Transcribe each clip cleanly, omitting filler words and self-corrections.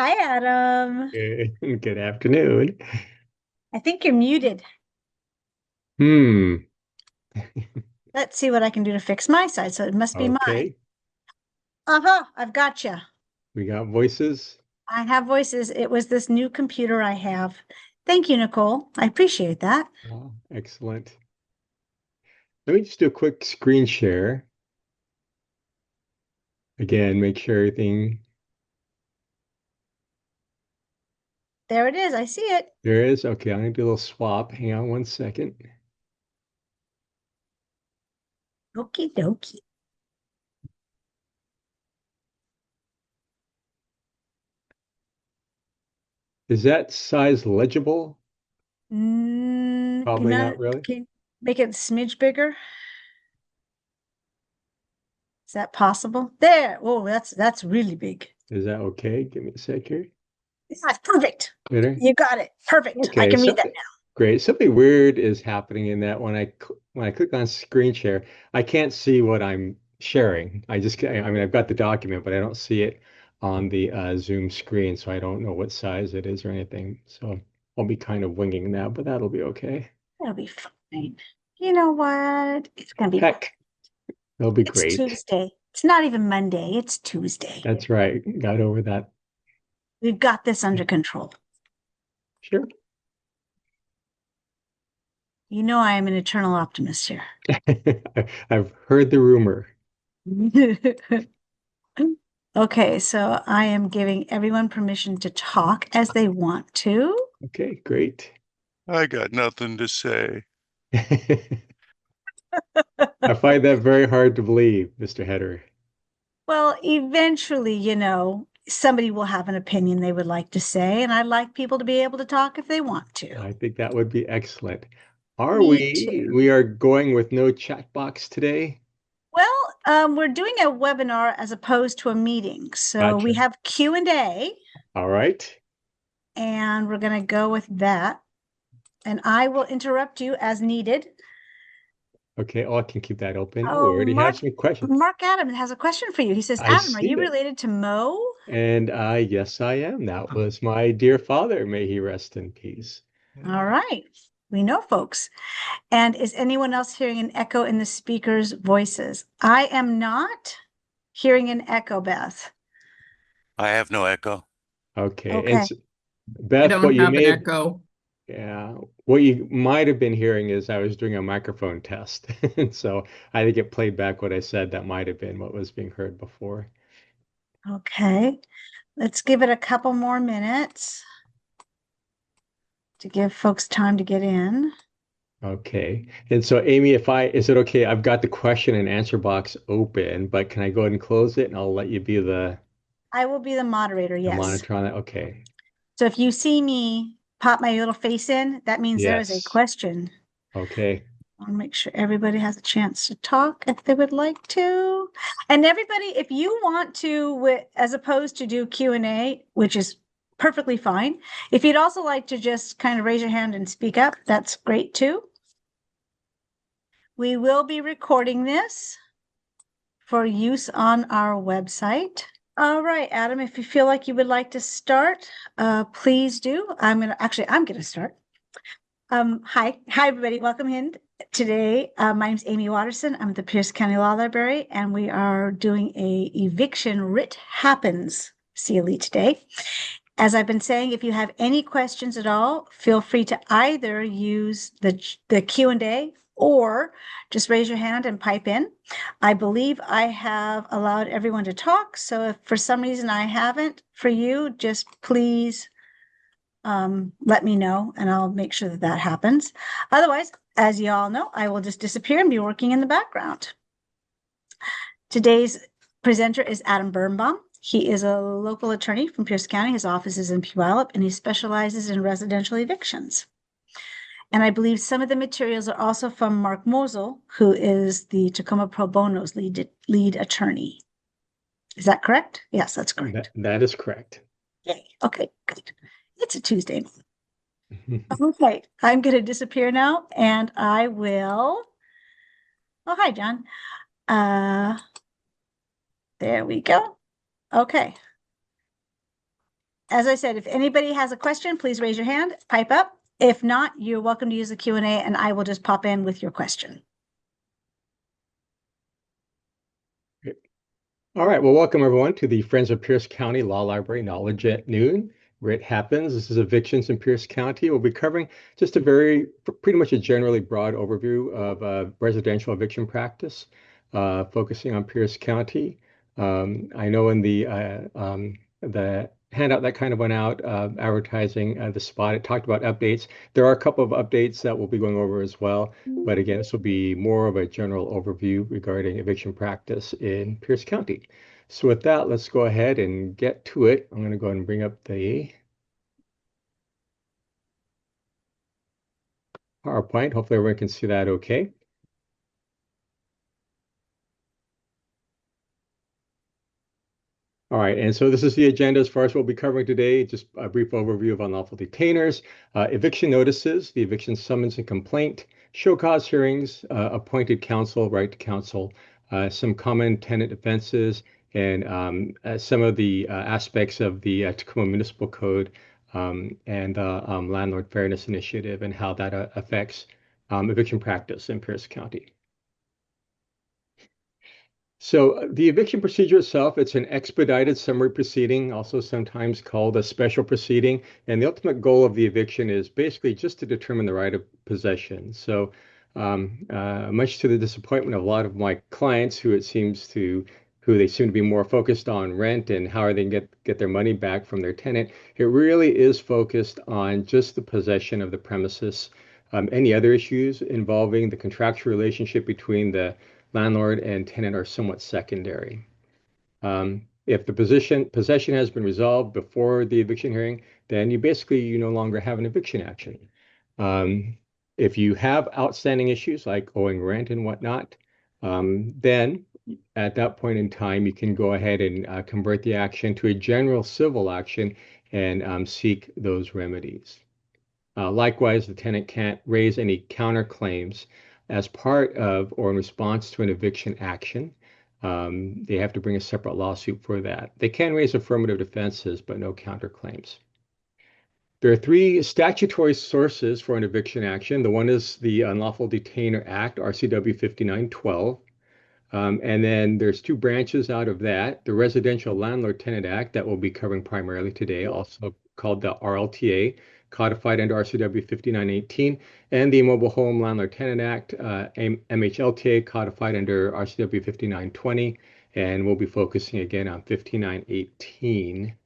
Hi, Adam. Good afternoon. I think you're muted. Hmm. Let's see what I can do to fix my side. So it must be mine. Okay. I've got you. We got voices. I have voices. It was this new computer I have. Thank you, Nicole. I appreciate that. Oh, excellent. Let me just do a quick screen share. Again, make sure everything There it is. I see it. there is. Okay, I'm gonna do a little swap. Hang on one second. Okie dokie. Is that size legible? You Probably know, not really. can you make it a smidge bigger? Is that possible? There. Oh, that's really big. Is that okay? Give me a sec here. That's perfect. Better? You got it. Perfect. I Okay, can read that something great. Something weird is happening in that when I click on screen share, I can't see what I'm sharing. I mean I've got the document, but I don't see it on the Zoom screen, so I don't know what size it is or anything. So I'll be kind of winging that, but that'll be okay. now. It'll be fine. You know what? It's gonna be Heck, that'll be It's great. Tuesday. It's not even Monday. It's Tuesday. That's right. Got over that. We've got this under control. Sure. You know I am an eternal optimist here. I've heard the rumor. Okay, so I am giving everyone permission to talk as they want to. Okay, great. I got nothing to say. I find that very hard to believe, Mr. Header. Well, eventually, somebody will have an opinion they would like to say, and I'd like people to be able to talk if they want to. I think that would be excellent. Are Me we? too. We are going with no chat box today. Well, we're doing a webinar as opposed to a meeting. So we Gotcha. have Q&A, All right. and we're going to go with that. And I will interrupt you as needed. Okay. Oh, I can keep that open. Oh, we Oh, already have some questions. Mark Adam has a question for you. He says, I Adam, are see you it. related to Mo? And yes, I am. That was my dear father. May he rest in peace. All right. We know, folks. And is anyone else hearing an echo in the speakers' voices? I am not hearing an echo, Beth. I have no echo. Okay. And Okay. I Beth, don't have an echo. yeah, what you might have been hearing is I was doing a microphone test. And so I think it played back what I said. That might have been what was being heard before. Okay. Let's give it a couple more minutes to give folks time to get in. Okay. And so, Amy, is it okay? I've got the question and answer box open, but can I go ahead and close it and I'll let you be I will be the moderator, the yes. monitor on it? Okay. So if you see me pop my little face in, that means there is a Yes. question. Okay. I want to make sure everybody has a chance to talk if they would like to. And everybody, if you want to, as opposed to do Q&A, which is perfectly fine, if you'd also like to just kind of raise your hand and speak up, that's great too. We will be recording this for use on our website. All right, Adam, if you feel like you would like to start, please do. I'm gonna start. Hi, everybody. Welcome in today. My name's Amy Watterson. I'm at the Pierce County Law Library, and we are doing a eviction writ happens CLE today. As I've been saying, if you have any questions at all, feel free to either use the Q&A or just raise your hand and pipe in. I believe I have allowed everyone to talk, so if for some reason I haven't for you, just please let me know and I'll make sure that that happens. Otherwise, as you all know, I will just disappear and be working in the background. Today's presenter is Adam Birnbaum. He is a local attorney from Pierce County. His office is in Puyallup and he specializes in residential evictions. And I believe some of the materials are also from Mark Mosel, who is the Tacoma Pro Bono's lead attorney. Is that correct? Yes, that's correct. That is correct. Yay. Okay, good. It's a Tuesday. Okay, I'm going to disappear now and I will. Oh, hi, John. There we go. Okay. as I said, if anybody has a question, please raise your hand, pipe up. If not, you're welcome to use the Q&A and I will just pop in with your question. All right, well, welcome everyone to the Friends of Pierce County Law Library Knowledge at Noon. Writ happens. This is Evictions in Pierce County. We'll be covering just pretty much a generally broad overview of residential eviction practice, focusing on Pierce County. I know in the handout that kind of went out, advertising the spot, it talked about updates. There are a couple of updates that we'll be going over as well. But again, this will be more of a general overview regarding eviction practice in Pierce County. So with that, let's go ahead and get to it. I'm going to go ahead and bring up the PowerPoint. Hopefully everyone can see that okay. All right, and so this is the agenda as far as what we'll be covering today. Just a brief overview of unlawful detainers, eviction notices, the eviction summons and complaint, show cause hearings, appointed counsel, right to counsel, some common tenant offenses, and some of the aspects of the Tacoma Municipal Code and the Landlord Fairness Initiative and how that affects eviction practice in Pierce County. So the eviction procedure itself, it's an expedited summary proceeding, also sometimes called a special proceeding. And the ultimate goal of the eviction is basically just to determine the right of possession. So much to the disappointment of a lot of my clients who they seem to be more focused on rent and how are they going to get their money back from their tenant, it really is focused on just the possession of the premises. Any other issues involving the contractual relationship between the landlord and tenant are somewhat secondary. If the possession has been resolved before the eviction hearing, then you no longer have an eviction action. If you have outstanding issues like owing rent and whatnot, then at that point in time, you can go ahead and convert the action to a general civil action and seek those remedies. Likewise, the tenant can't raise any counterclaims as part of or in response to an eviction action. They have to bring a separate lawsuit for that. They can raise affirmative defenses, but no counterclaims. There are three statutory sources for an eviction action. The one is the Unlawful Detainer Act, RCW 5912. And then there's two branches out of that, the Residential Landlord Tenant Act that we'll be covering primarily today, also called the RLTA, codified under RCW 5918, and the Mobile Home Landlord Tenant Act, MHLTA, codified under RCW 5920, and we'll be focusing again on 5918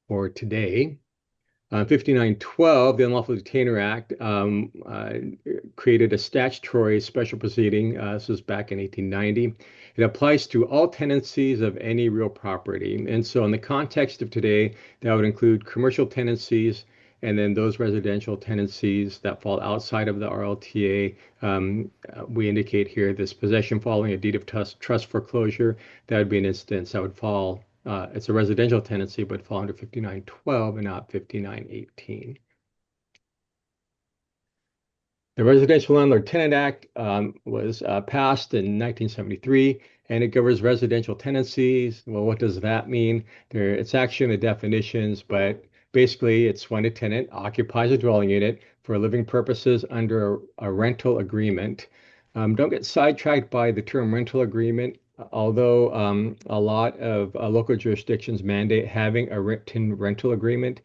for today. 5912, the Unlawful Detainer Act, created a statutory special proceeding. This was back in 1890. It applies to all tenancies of any real property. And so in the context of today, that would include commercial tenancies and then those residential tenancies that fall outside of the RLTA. We indicate here this possession following a deed of trust foreclosure. That would be an instance that would fall it's a residential tenancy, but fall under 5912 and not 5918. The Residential Landlord Tenant Act was passed in 1973, and it governs residential tenancies. Well, what does that mean? It's actually in the definitions, but basically it's when a tenant occupies a dwelling unit for living purposes under a rental agreement. Don't get sidetracked by the term rental agreement. Although a lot of local jurisdictions mandate having a written rental agreement,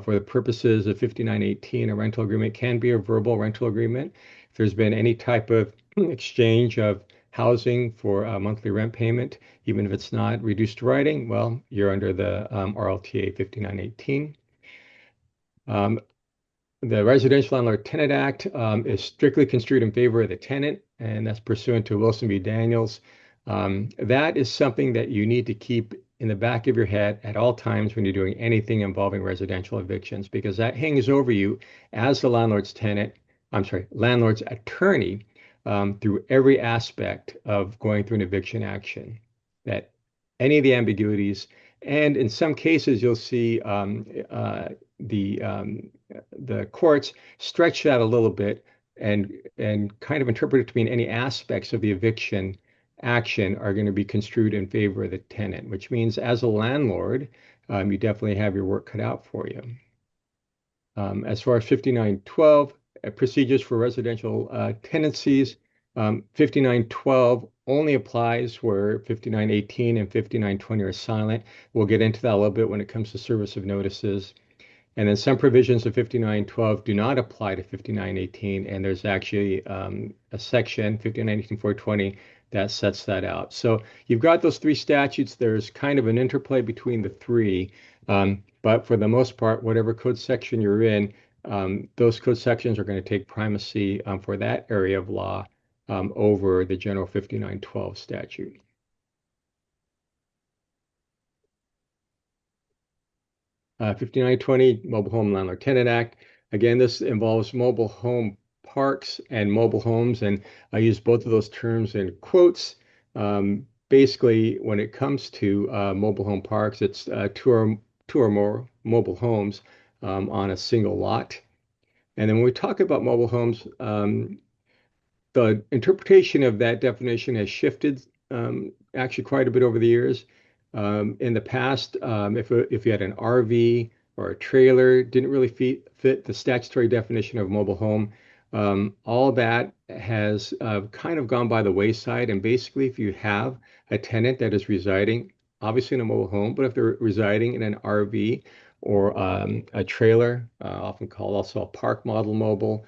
for the purposes of 5918, a rental agreement can be a verbal rental agreement. If there's been any type of exchange of housing for a monthly rent payment, even if it's not reduced to writing, well, you're under the RLTA 5918. The Residential Landlord Tenant Act is strictly construed in favor of the tenant, and that's pursuant to Wilson v. Daniels. That is something that you need to keep in the back of your head at all times when you're doing anything involving residential evictions, because that hangs over you as the landlord's attorney through every aspect of going through an eviction action. That any of the ambiguities, and in some cases you'll see the courts stretch that a little bit and kind of interpret it to mean any aspects of the eviction action are going to be construed in favor of the tenant, which means as a landlord, you definitely have your work cut out for you. As far as 5912, procedures for residential tenancies, 5912 only applies where 5918 and 5920 are silent. We'll get into that a little bit when it comes to service of notices. And then some provisions of 5912 do not apply to 5918, and there's actually a section, 5918-420, that sets that out. So you've got those three statutes. There's kind of an interplay between the three, but for the most part, whatever code section you're in, those code sections are going to take primacy for that area of law over the general 5912 statute. 5920, Mobile Home Landlord Tenant Act. Again, this involves mobile home parks and mobile homes, and I use both of those terms in quotes. Basically, when it comes to mobile home parks, it's two or more mobile homes on a single lot. And then when we talk about mobile homes, the interpretation of that definition has shifted actually quite a bit over the years. In the past, if you had an RV or a trailer, didn't really fit the statutory definition of mobile home. All that has kind of gone by the wayside. And basically, if you have a tenant that is residing, obviously in a mobile home, but if they're residing in an RV or a trailer, often called also a park model mobile,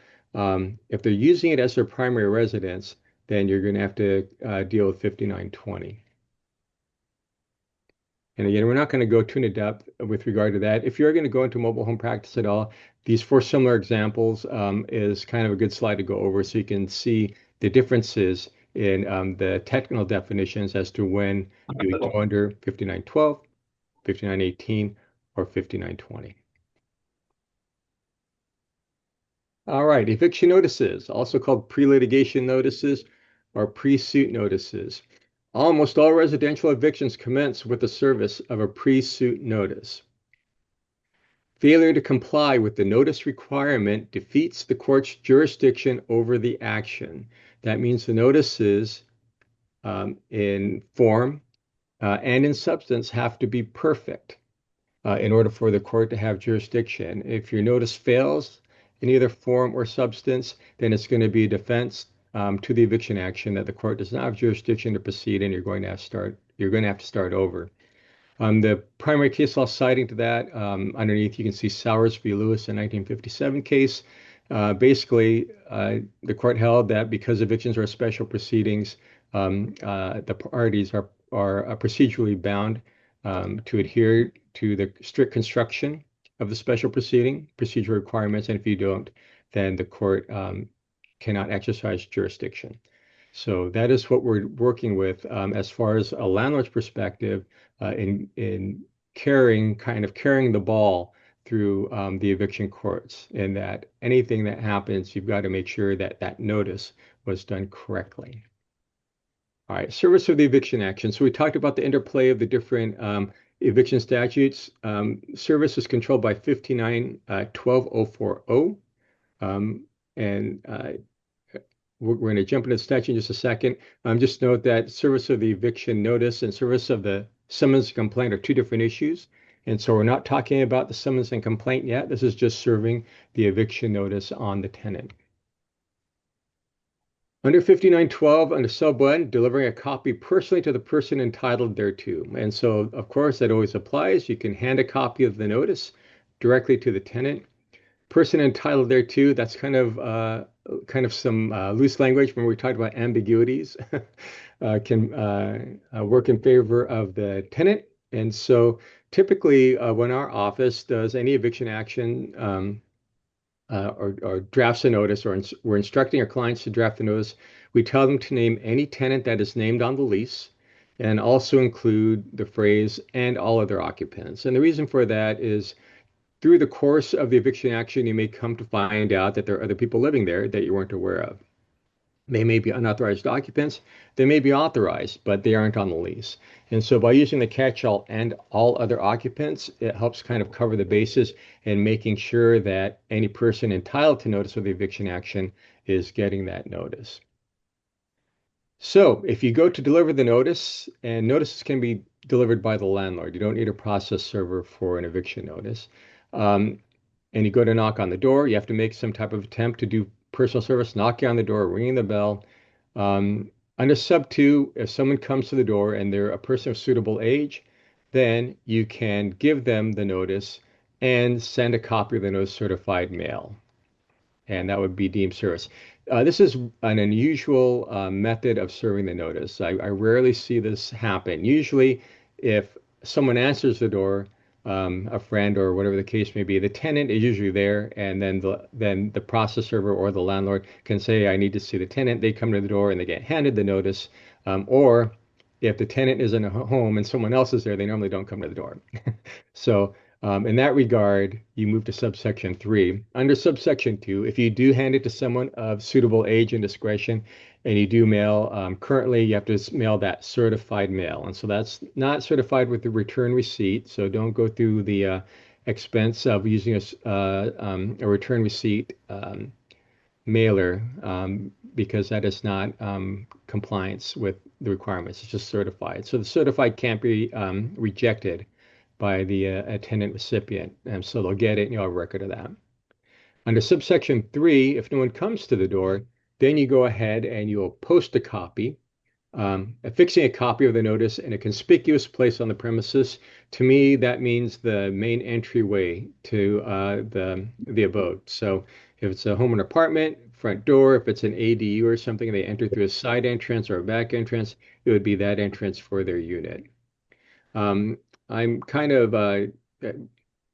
if they're using it as their primary residence, then you're going to have to deal with 5920. And again, we're not going to go too into depth with regard to that. If you're going to go into mobile home practice at all, these four similar examples is kind of a good slide to go over so you can see the differences in the technical definitions as to when you would go under 5912, 5918, or 5920. All right, eviction notices, also called pre-litigation notices or pre-suit notices. Almost all residential evictions commence with the service of a pre-suit notice. Failure to comply with the notice requirement defeats the court's jurisdiction over the action. That means the notices in form and in substance have to be perfect in order for the court to have jurisdiction. If your notice fails in either form or substance, then it's going to be a defense to the eviction action that the court does not have jurisdiction to proceed, and you're going to have to start over. The primary case law citing to that, underneath you can see Sowers v. Lewis in 1957 case. Basically, the court held that because evictions are special proceedings, the parties are procedurally bound to adhere to the strict construction of the special procedure requirements, and if you don't, then the court cannot exercise jurisdiction. So that is what we're working with as far as a landlord's perspective in carrying the ball through the eviction courts, in that anything that happens, you've got to make sure that that notice was done correctly. All right, service of the eviction action. So we talked about the interplay of the different eviction statutes. Service is controlled by 59-12040. And we're going to jump into the statute in just a second. Just note that service of the eviction notice and service of the summons and complaint are two different issues. And so we're not talking about the summons and complaint yet. This is just serving the eviction notice on the tenant. Under 5912, under sub 1, delivering a copy personally to the person entitled thereto. And so, of course, that always applies. You can hand a copy of the notice directly to the tenant. Person entitled thereto, that's kind of some loose language when we talked about ambiguities, can work in favor of the tenant. And so typically when our office does any eviction action or drafts a notice, or we're instructing our clients to draft the notice, we tell them to name any tenant that is named on the lease and also include the phrase "and all other occupants." And the reason for that is through the course of the eviction action, you may come to find out that there are other people living there that you weren't aware of. They may be unauthorized occupants. They may be authorized, but they aren't on the lease. And so by using the catch-all "and all other occupants," it helps kind of cover the bases and making sure that any person entitled to notice of the eviction action is getting that notice. So if you go to deliver the notice, and notices can be delivered by the landlord. You don't need a process server for an eviction notice. Um, and you go to knock on the door, you have to make some type of attempt to do personal service, knocking on the door, ringing the bell. Um, Under sub two, if someone comes to the door and they're a person of suitable age, then you can give them the notice and send a copy of the notice certified mail, and that would be deemed service. This is an unusual method of serving the notice. I rarely see this happen. Usually, if someone answers the door, a friend or whatever the case may be, the tenant is usually there, and then the process server or the landlord can say, "I need to see the tenant." They come to the door and they get handed the notice. Or if the tenant is in a home and someone else is there, they normally don't come to the door. So in that regard, you move to subsection 3. Under subsection 2, if you do hand it to someone of suitable age and discretion, and you do mail, currently you have to mail that certified mail. And so that's not certified with the return receipt. So don't go through the expense of using a return receipt mailer because that is not compliance with the requirements. It's just certified. So the certified can't be rejected by the attendant recipient. And so they'll get it and you'll have a record of that. Under subsection 3, if no one comes to the door, then you go ahead and you'll post a copy, affixing a copy of the notice in a conspicuous place on the premises. To me, that means the main entryway to the abode. So if it's a home and apartment, front door, if it's an ADU or something, they enter through a side entrance or a back entrance, it would be that entrance for their unit. I'm kind of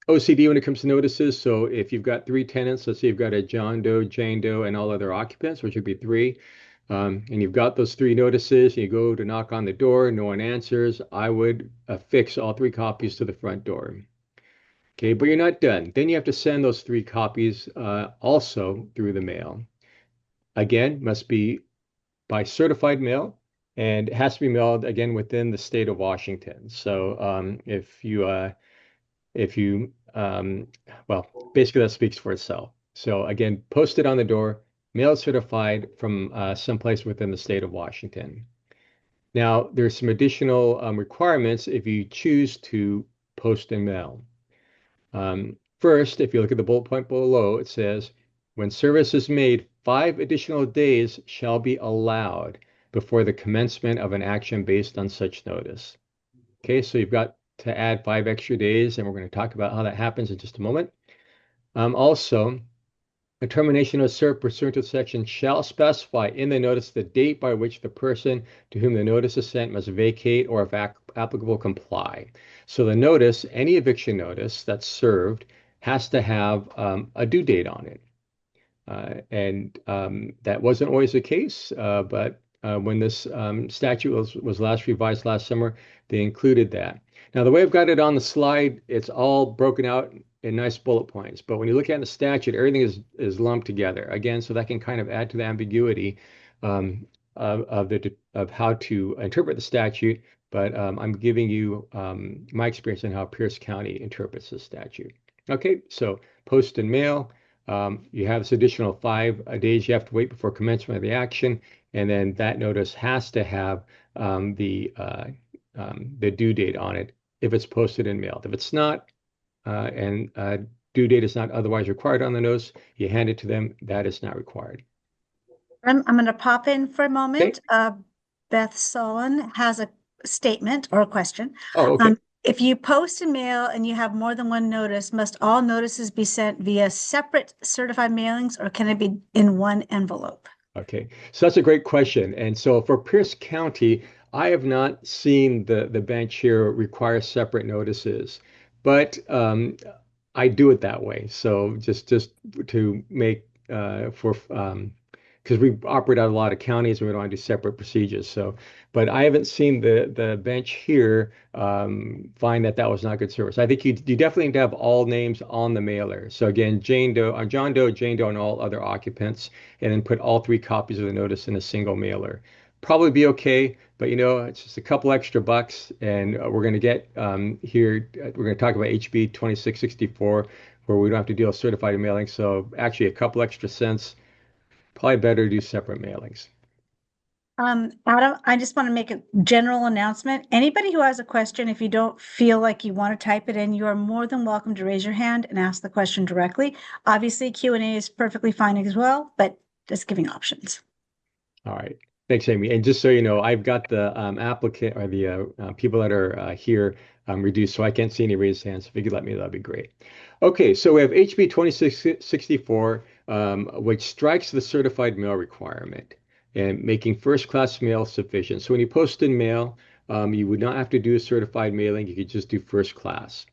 OCD when it comes to notices. So if you've got 3 tenants, let's say you've got a John Doe, Jane Doe, and all other occupants, which would be 3, and you've got those 3 notices, and you go to knock on the door, no one answers, I would affix all 3 copies to the front door. Okay, but you're not done. Then you have to send those 3 copies also through the mail. Again, must be by certified mail, and it has to be mailed again within the state of Washington. So if you well, basically that speaks for itself. So again, post it on the door, mail certified from someplace within the state of Washington. Now, there's some additional requirements if you choose to post and mail. First, if you look at the bullet point below, it says, when service is made, 5 additional days shall be allowed before the commencement of an action based on such notice. Okay, so you've got to add 5 extra days, and we're going to talk about how that happens in just a moment. Also, a termination of served pursuant to the section shall specify in the notice the date by which the person to whom the notice is sent must vacate or, if applicable, comply. So the notice, any eviction notice that's served, has to have a due date on it. And that wasn't always the case, but when this statute was last revised last summer, they included that. Now, the way I've got it on the slide, it's all broken out in nice bullet points. But when you look at the statute, everything is lumped together. Again, so that can kind of add to the ambiguity of how to interpret the statute. But I'm giving you my experience on how Pierce County interprets the statute. Okay, so post and mail. You have this additional 5 days you have to wait before commencement of the action, and then that notice has to have the due date on it if it's posted and mailed. If it's not, and due date is not otherwise required on the notice, you hand it to them. That is not required. I'm going to pop in for a moment. Okay. Beth Solon has a statement or a question. Oh, okay. If you post and mail and you have more than one notice, must all notices be sent via separate certified mailings, or can it be in one envelope? Okay, so that's a great question. And so for Pierce County, I have not seen the bench here require separate notices, but I do it that way. So just to make because we operate out of a lot of counties and we don't want to do separate procedures. So, but I haven't seen the bench here find that was not good service. I think you definitely need to have all names on the mailer. So again, John Doe, Jane Doe, and all other occupants, and then put all 3 copies of the notice in a single mailer. Probably be okay, but it's just a couple extra bucks, and we're going to get here. We're going to talk about HB 2664, where we don't have to deal with certified mailing. So actually, a couple extra cents. Probably better to do separate mailings. Adam, I just want to make a general announcement. Anybody who has a question, if you don't feel like you want to type it in, you are more than welcome to raise your hand and ask the question directly. Obviously, Q&A is perfectly fine as well, but just giving options. All right. Thanks, Amy. And just so you know, I've got the applicant or the people that are here reduced, so I can't see any raised hands. If you could let me, that'd be great. Okay, so we have HB 2664, which strikes the certified mail requirement and making first-class mail sufficient. So when you post in mail, you would not have to do a certified mailing. You could just do first class.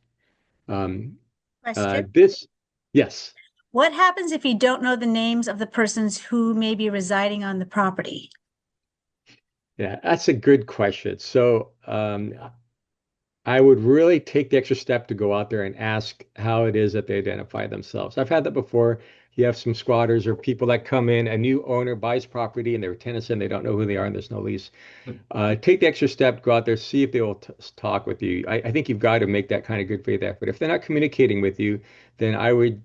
Um, Question. this, yes. What happens if you don't know the names of the persons who may be residing on the property? Yeah, that's a good question. So I would really take the extra step to go out there and ask how it is that they identify themselves. I've had that before. You have some squatters or people that come in, a new owner buys property and they're tenants and they don't know who they are and there's no lease. Take the extra step, go out there, see if they will talk with you. I think you've got to make that kind of good faith effort. If they're not communicating with you, then I would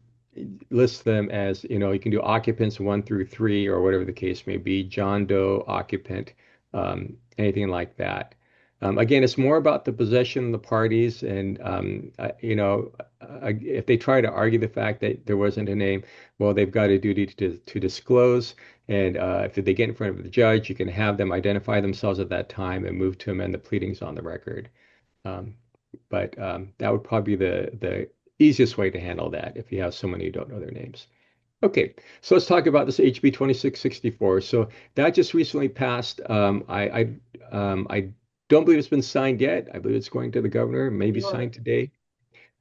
list them as, you can do occupants 1 through 3 or whatever the case may be, John Doe, occupant, anything like that. Again, it's more about the possession of the parties, and if they try to argue the fact that there wasn't a name, well, they've got a duty to disclose. And if they get in front of the judge, you can have them identify themselves at that time and move to amend the pleadings on the record. But that would probably be the easiest way to handle that if you have someone you don't know their names. Okay, so let's talk about this HB 2664. So that just recently passed. I don't believe it's been signed yet. I believe it's going to the governor, maybe signed today.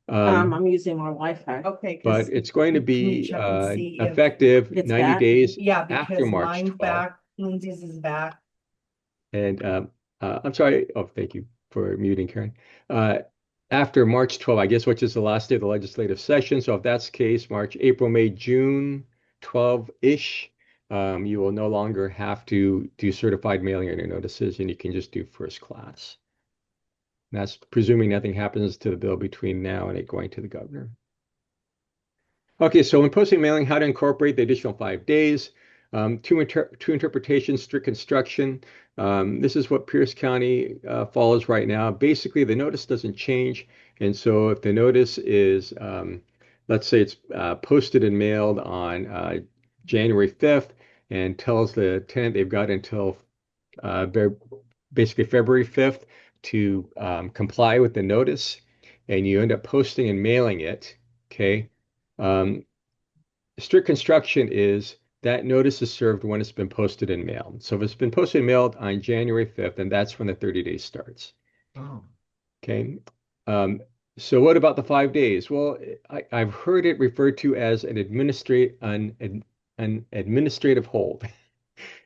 I'm using more Wi-Fi. Okay, But it's going to can you be check and see if effective it's 90 back? days yeah, after because March mine's 12th. back, Lindsay's is back. And I'm sorry. Oh, thank you for muting, Karen. Uh, After March 12th, I guess, which is the last day of the legislative session. So if that's the case, March, April, May, June 12-ish, you will no longer have to do certified mailing on your notices, and you can just do first class. And that's presuming nothing happens to the bill between now and it going to the governor. Okay, so when posting mailing, how to incorporate the additional 5 days. Two interpretations, strict construction. This is what Pierce County follows right now. Basically, the notice doesn't change. And so if the notice is, let's say it's posted and mailed on January 5th and tells the tenant they've got until basically February 5th to comply with the notice, and you end up posting and mailing it, okay? Strict construction is that notice is served when it's been posted and mailed. So if it's been posted and mailed on January 5th, then that's when the 30 days starts. Oh. Okay. So what about the 5 days? Well, I've heard it referred to as an administrative hold.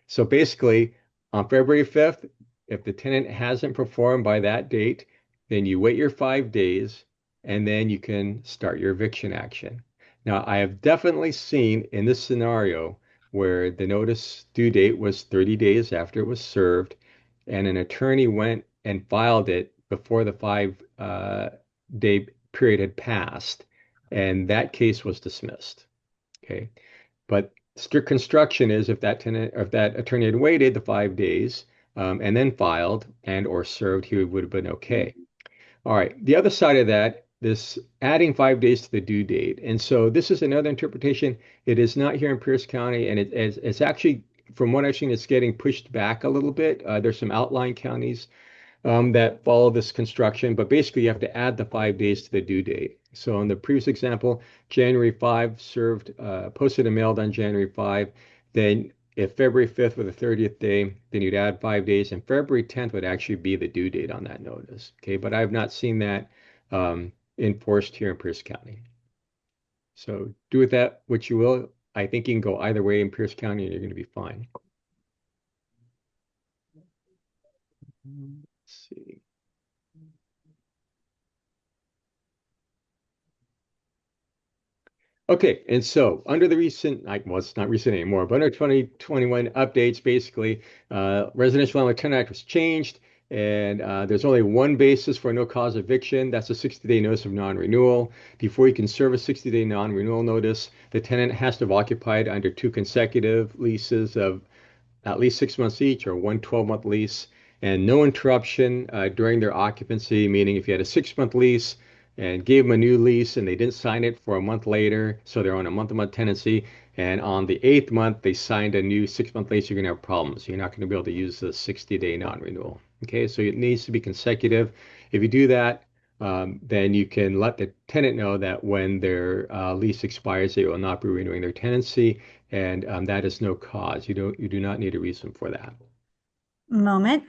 So basically, on February 5th, if the tenant hasn't performed by that date, then you wait your 5 days and then you can start your eviction action. Now, I have definitely seen in this scenario where the notice due date was 30 days after it was served, and an attorney went and filed it before the 5 day period had passed, and that case was dismissed. Okay. But strict construction is if that tenant or if that attorney had waited the 5 days and then filed and or served, he would have been okay. All right. The other side of that, this adding 5 days to the due date. And so this is another interpretation. It is not here in Pierce County, and it's actually, from what I've seen, it's getting pushed back a little bit. There's some outlying counties that follow this construction, but basically you have to add the 5 days to the due date. So in the previous example, January 5 served, posted and mailed on January 5. Then if February 5th were the 30th day, then you'd add 5 days, and February 10th would actually be the due date on that notice. Okay, but I have not seen that enforced here in Pierce County. So do with that what you will. I think you can go either way in Pierce County and you're going to be fine. Let's see. Okay, and so under the recent, well, it's not recent anymore, but under 2021 updates, basically, Residential Landlord Tenant Act was changed, and there's only one basis for no cause eviction. That's a 60-day notice of non-renewal. Before you can serve a 60-day non-renewal notice, the tenant has to have occupied under 2 consecutive leases of at least 6 months each, or one 12-month lease, and no interruption during their occupancy, meaning if you had a 6-month lease and gave them a new lease and they didn't sign it for a month later, so they're on a month-to-month tenancy, and on the 8th month they signed a new 6-month lease, you're going to have problems. You're not going to be able to use the 60-day non-renewal. Okay, so it needs to be consecutive. If you do that, then you can let the tenant know that when their lease expires, they will not be renewing their tenancy, and that is no cause. You do not need a reason for that. Moment.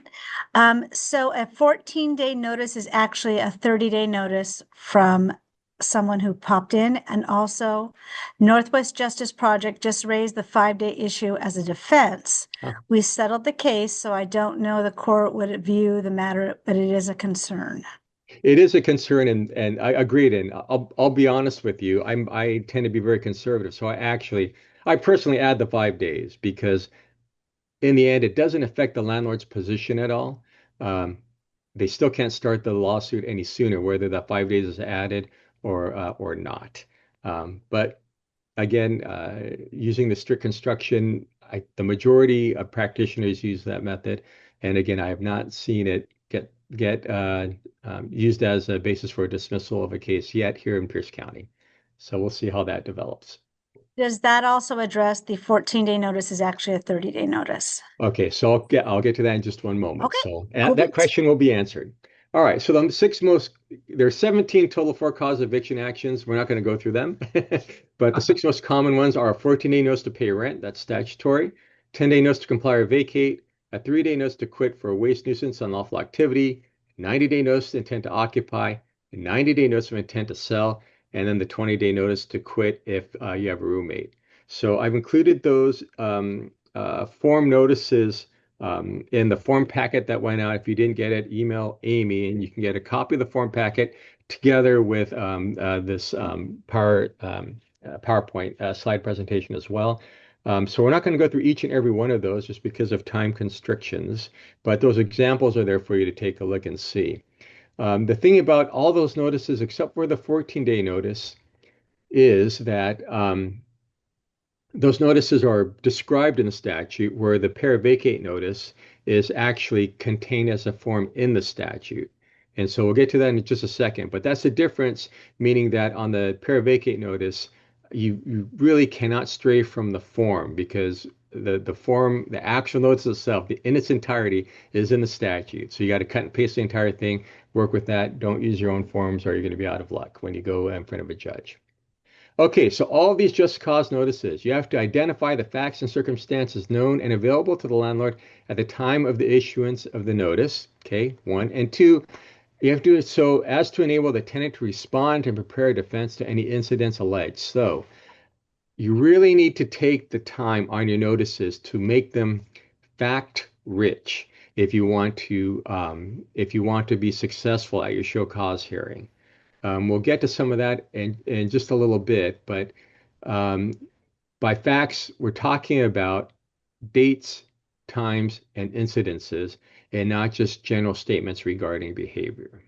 So a 14-day notice is actually a 30-day notice from someone who popped in. And also Northwest Justice Project just raised the 5-day issue as a defense. Huh. We settled the case, so I don't know the court would view the matter, but it is a concern. It is a concern, and I agreed. And I'll be honest with you, I tend to be very conservative. So I personally add the 5 days because in the end, it doesn't affect the landlord's position at all. Um, they still can't start the lawsuit any sooner, whether that 5 days is added or not. But again, using the strict construction, the majority of practitioners use that method. And again, I have not seen it get used as a basis for a dismissal of a case yet here in Pierce County. So we'll see how that develops. Does that also address the 14-day notice is actually a 30-day notice? Okay, so I'll get to that in just one moment. Okay, So cool. that question will be answered. All right, so there's 17 total for-cause eviction actions. We're not going to go through them, but the 6 most common ones are a 14-day notice to pay rent, that's statutory, 10-day notice to comply or vacate, a 3-day notice to quit for a waste, nuisance, unlawful activity, 90-day notice of intent to occupy, a 90-day notice of intent to sell, and then the 20-day notice to quit if you have a roommate. So I've included those form notices in the form packet that went out. If you didn't get it, email Amy, and you can get a copy of the form packet together with this PowerPoint slide presentation as well. So we're not going to go through each and every one of those just because of time constrictions, but those examples are there for you to take a look and see. The thing about all those notices, except for the 14-day notice, is that those notices are described in the statute, where the para vacate notice is actually contained as a form in the statute. And so we'll get to that in just a second, but that's the difference, meaning that on the para vacate notice, you really cannot stray from the form, because the form, the actual notice itself, in its entirety, is in the statute. So you got to cut and paste the entire thing, work with that. Don't use your own forms, or you're going to be out of luck when you go in front of a judge. Okay, so all of these just cause notices, you have to identify the facts and circumstances known and available to the landlord at the time of the issuance of the notice. Okay, 1. And 2, you have to do it so as to enable the tenant to respond and prepare a defense to any incidents alleged. So you really need to take the time on your notices to make them fact rich if you want to be successful at your show cause hearing. We'll get to some of that in just a little bit, but by facts, we're talking about dates, times, and incidences, and not just general statements regarding behavior.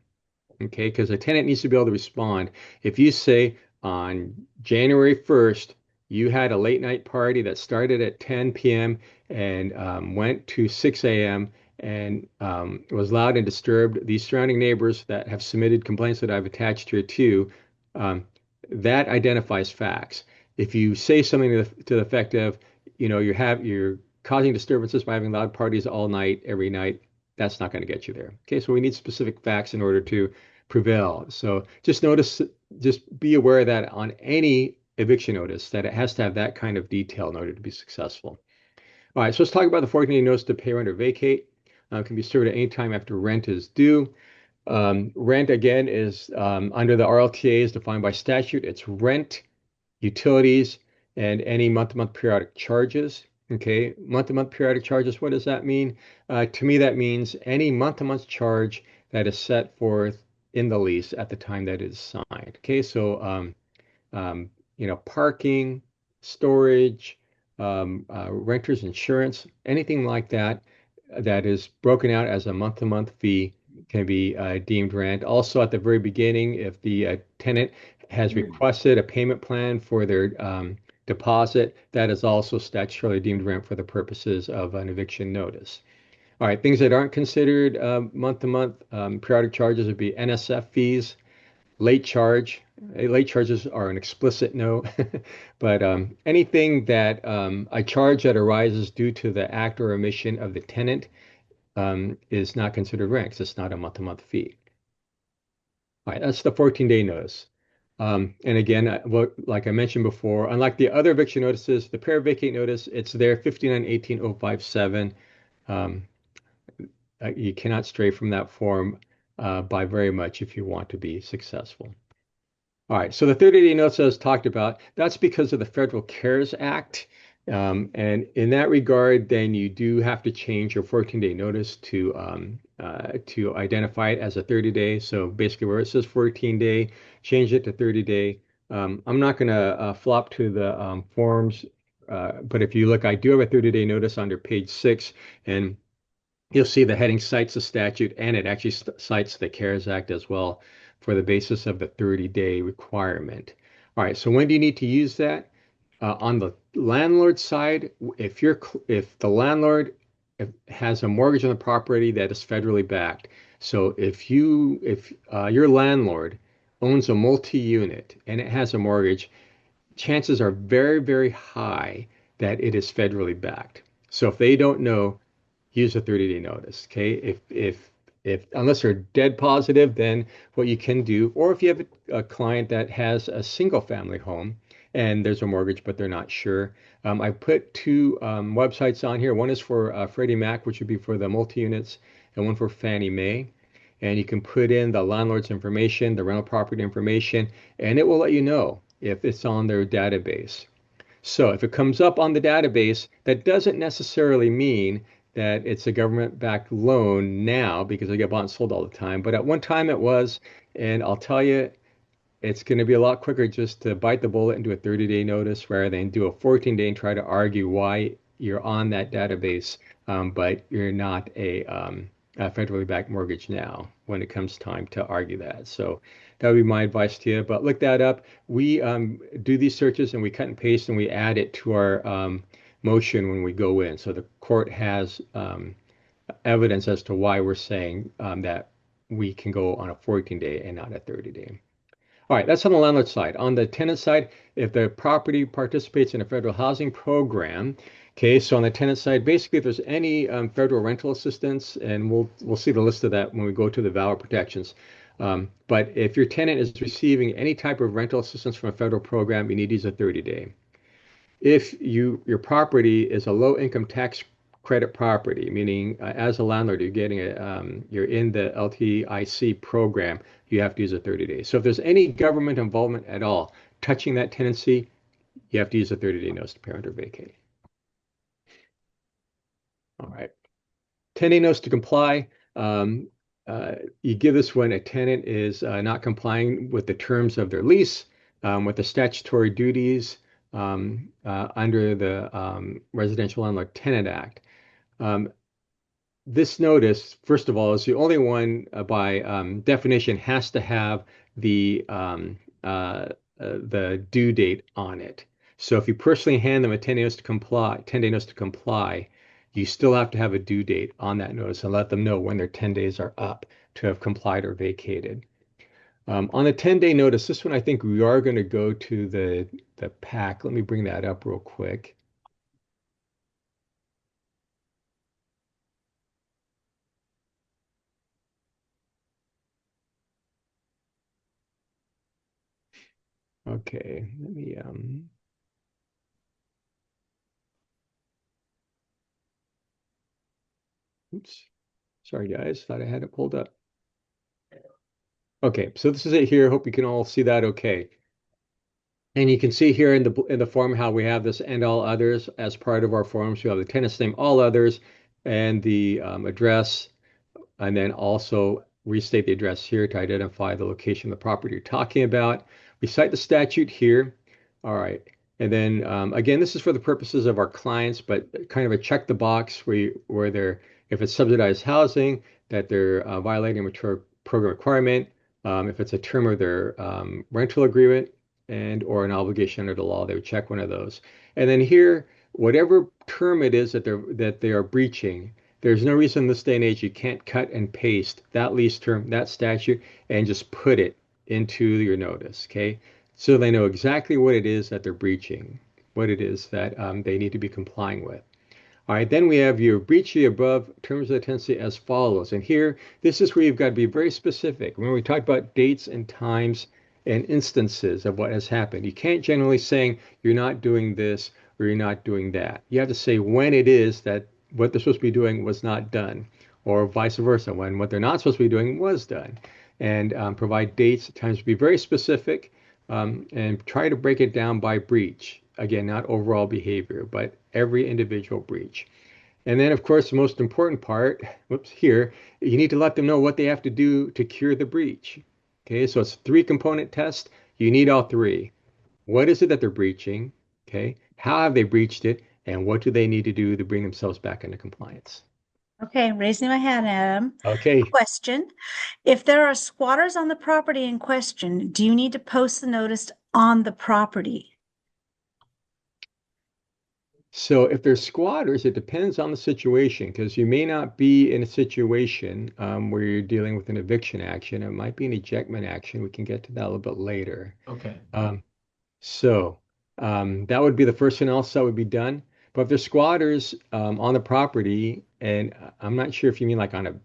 Okay, because a tenant needs to be able to respond. If you say on January 1st, you had a late night party that started at 10 p.m. and went to 6 a.m. and was loud and disturbed these surrounding neighbors that have submitted complaints that I've attached here too, that identifies facts. If you say something to the effect of, you're causing disturbances by having loud parties all night, every night, that's not going to get you there. Okay, so we need specific facts in order to prevail. So just be aware that on any eviction notice that it has to have that kind of detail in order to be successful. All right, so let's talk about the 14-day notice to pay rent or vacate. Can be served at any time after rent is due. Rent, again, is under the RLTA is defined by statute. It's rent, utilities, and any month-to-month periodic charges. Okay, month-to-month periodic charges, what does that mean? To me, that means any month-to-month charge that is set forth in the lease at the time that it is signed. Okay, so parking, storage, renter's insurance, anything like that that is broken out as a month-to-month fee can be deemed rent. Also, at the very beginning, if the tenant has requested a payment plan for their deposit, that is also statutorily deemed rent for the purposes of an eviction notice. All right, things that aren't considered month to month, periodic charges would be NSF fees, late charge. Late charges are an explicit no, but anything that a charge that arises due to the act or omission of the tenant is not considered rent because it's not a month-to-month fee. All right, that's the 14-day notice. And again, like I mentioned before, unlike the other eviction notices, the pair vacate notice, it's there 5918-057. You cannot stray from that form by very much if you want to be successful. All right, so the 30-day notice I was talked about, that's because of the Federal CARES Act. And in that regard, then you do have to change your 14-day notice to identify it as a 30-day. So basically where it says 14-day, change it to 30-day. I'm not going to flop to the forms, but if you look, I do have a 30-day notice under page 6, and you'll see the heading cites the statute, and it actually cites the CARES Act as well for the basis of the 30-day requirement. All right, so when do you need to use that? On the landlord side, if the landlord has a mortgage on the property that is federally backed, so if your landlord owns a multi-unit and it has a mortgage, chances are very, very high that it is federally backed. So if they don't know, use a 30-day notice. Okay. If unless they're dead positive, then what you can do, or if you have a client that has a single family home and there's a mortgage, but they're not sure, I put two websites on here. One is for Freddie Mac, which would be for the multi-units, and one for Fannie Mae. And you can put in the landlord's information, the rental property information, and it will let you know if it's on their database. So if it comes up on the database, that doesn't necessarily mean that it's a government-backed loan now because they get bought and sold all the time. But at one time it was, and I'll tell you, it's going to be a lot quicker just to bite the bullet and do a 30-day notice rather than do a 14-day and try to argue why you're on that database, but you're not a federally backed mortgage now when it comes time to argue that. So that would be my advice to you. But look that up. We do these searches and we cut and paste and we add it to our motion when we go in. So the court has evidence as to why we're saying that we can go on a 14-day and not a 30-day. All right, that's on the landlord side. On the tenant side, if the property participates in a federal housing program, okay, so on the tenant side, basically if there's any federal rental assistance, and we'll see the list of that when we go to the VALOR protections. But if your tenant is receiving any type of rental assistance from a federal program, you need to use a 30-day. If your property is a low income tax credit property, meaning as a landlord, you're in the LTIC program, you have to use a 30-day. So if there's any government involvement at all touching that tenancy, you have to use a 30-day notice to parent or vacate. All right. 10-day notice to comply. You give this when a tenant is not complying with the terms of their lease, with the statutory duties under the Residential Landlord Tenant Act. This notice, first of all, is the only one by definition has to have the due date on it. So if you personally hand them a 10-day notice to comply, you still have to have a due date on that notice and let them know when their 10 days are up to have complied or vacated. On the 10-day notice, this one I think we are going to go to the pack. Let me bring that up real quick. Okay, let me oops. Sorry guys, thought I had it pulled up. Okay, so this is it here. Hope you can all see that okay. And you can see here in the form how we have this and all others as part of our forms. We have the tenant's name, all others, and the address, and then also restate the address here to identify the location of the property you're talking about. We cite the statute here. All right. And then again, this is for the purposes of our clients, but kind of a check the box where they're, if it's subsidized housing, that they're violating a mature program requirement. If it's a term of their rental agreement, and or an obligation under the law. They would check one of those. And then here, whatever term it is that they are breaching, there's no reason in this day and age you can't cut and paste that lease term, that statute, and just put it into your notice, okay? So they know exactly what it is that they're breaching, what it is that they need to be complying with. All right, then we have your breach the above terms of the tenancy as follows. And here, this is where you've got to be very specific. When we talk about dates and times and instances of what has happened, you can't generally say you're not doing this or you're not doing that. You have to say when it is that what they're supposed to be doing was not done, or vice versa, when what they're not supposed to be doing was done. And provide dates, times, be very specific, and try to break it down by breach. Again, not overall behavior, but every individual breach. And then, of course, the most important part, whoops, here, you need to let them know what they have to do to cure the breach. Okay, so it's a three-component test. You need all three. What is it that they're breaching? Okay, how have they breached it? And what do they need to do to bring themselves back into compliance? Okay, raising my hand, Adam. Okay. Question. If there are squatters on the property in question, do you need to post the notice on the property? So if there's squatters, it depends on the situation, because you may not be in a situation where you're dealing with an eviction action. It might be an ejectment action. We can get to that a little bit later. Okay. So that would be the first analysis that would be done. But if there's squatters on the property, and I'm not sure if you mean like on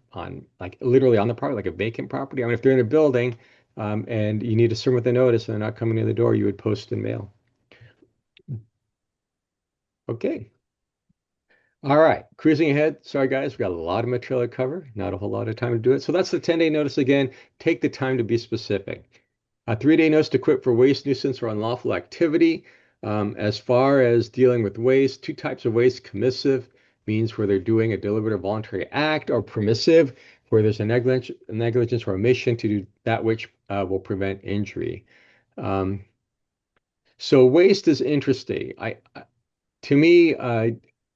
like literally on the property, like a vacant property. I mean, if they're in a building and you need to serve with a notice and they're not coming to the door, you would post and mail. Okay. All right, cruising ahead. Sorry, guys, we got a lot of material to cover, not a whole lot of time to do it. So that's the 10-day notice again. Take the time to be specific. A 3-day notice to quit for waste, nuisance, or unlawful activity. As far as dealing with waste, two types of waste: commissive means where they're doing a deliberate or voluntary act, or permissive, where there's a negligence or omission to do that which will prevent injury. So waste is interesting. To me,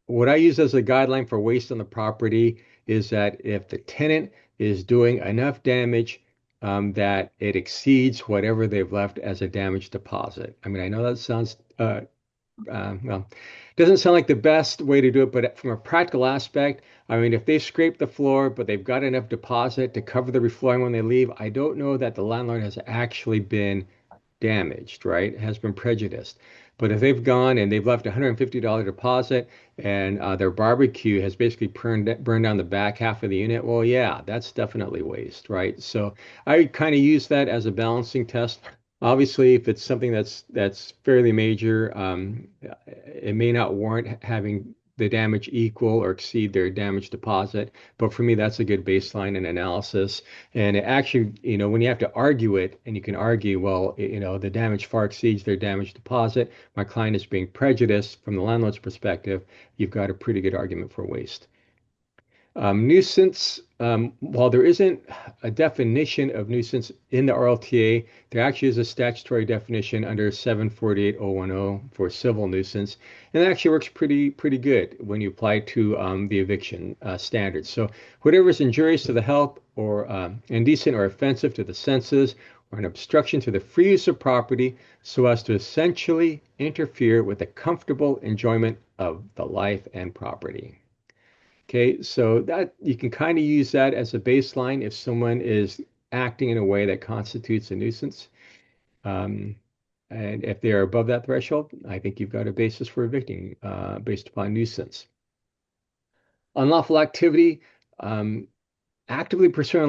what I use as a guideline for waste on the property is that if the tenant is doing enough damage that it exceeds whatever they've left as a damage deposit. I mean, I know that sounds, well, doesn't sound like the best way to do it, but from a practical aspect, I mean, if they scrape the floor, but they've got enough deposit to cover the reflooring when they leave, I don't know that the landlord has actually been damaged, right? Has been prejudiced. But if they've gone and they've left a $150 deposit and their barbecue has basically burned down the back half of the unit, well, yeah, that's definitely waste, right? So I kind of use that as a balancing test. Obviously, if it's something that's fairly major, it may not warrant having the damage equal or exceed their damage deposit. But for me, that's a good baseline and analysis. And it actually, when you have to argue it, and you can argue, well, the damage far exceeds their damage deposit, my client is being prejudiced from the landlord's perspective, you've got a pretty good argument for waste. Nuisance, while there isn't a definition of nuisance in the RLTA, there actually is a statutory definition under 748.010 for civil nuisance, and that actually works pretty good when you apply it to the eviction standards. So whatever is injurious to the health or indecent or offensive to the senses or an obstruction to the free use of property so as to essentially interfere with the comfortable enjoyment of the life and property. Okay, so that you can kind of use that as a baseline if someone is acting in a way that constitutes a nuisance. And if they are above that threshold, I think you've got a basis for evicting based upon nuisance. Unlawful activity, actively pursuing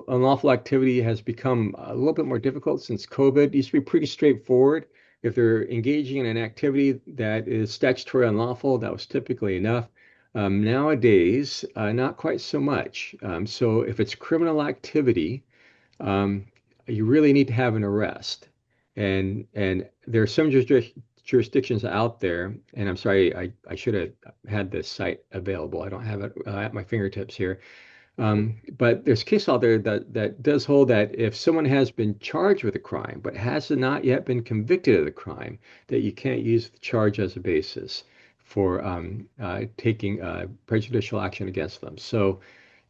unlawful activity has become a little bit more difficult since COVID. It used to be pretty straightforward. If they're engaging in an activity that is statutory unlawful, that was typically enough. Nowadays, not quite so much. So if it's criminal activity, you really need to have an arrest. And there are some jurisdictions out there, and I'm sorry, I should have had this site available. I don't have it at my fingertips here. But there's case out there that does hold that if someone has been charged with a crime but has not yet been convicted of the crime, that you can't use the charge as a basis for taking prejudicial action against them. So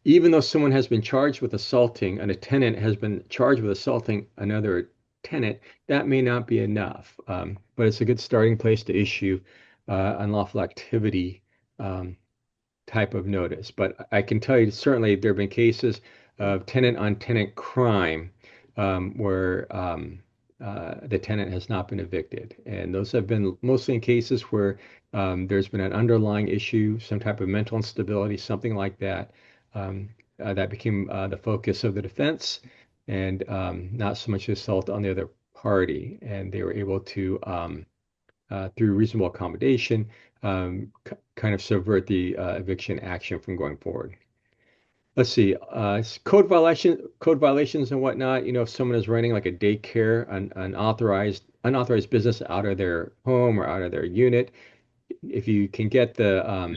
even though someone has been charged with assaulting, and a tenant has been charged with assaulting another tenant, that may not be enough. But it's a good starting place to issue unlawful activity type of notice. But I can tell you certainly there have been cases of tenant on tenant crime where the tenant has not been evicted. And those have been mostly in cases where there's been an underlying issue, some type of mental instability, something like that. That became the focus of the defense and not so much assault on the other party. And they were able to, through reasonable accommodation, kind of subvert the eviction action from going forward. Let's see, code violations and whatnot. You know, if someone is running like a daycare, an unauthorized business out of their home or out of their unit, if you can get the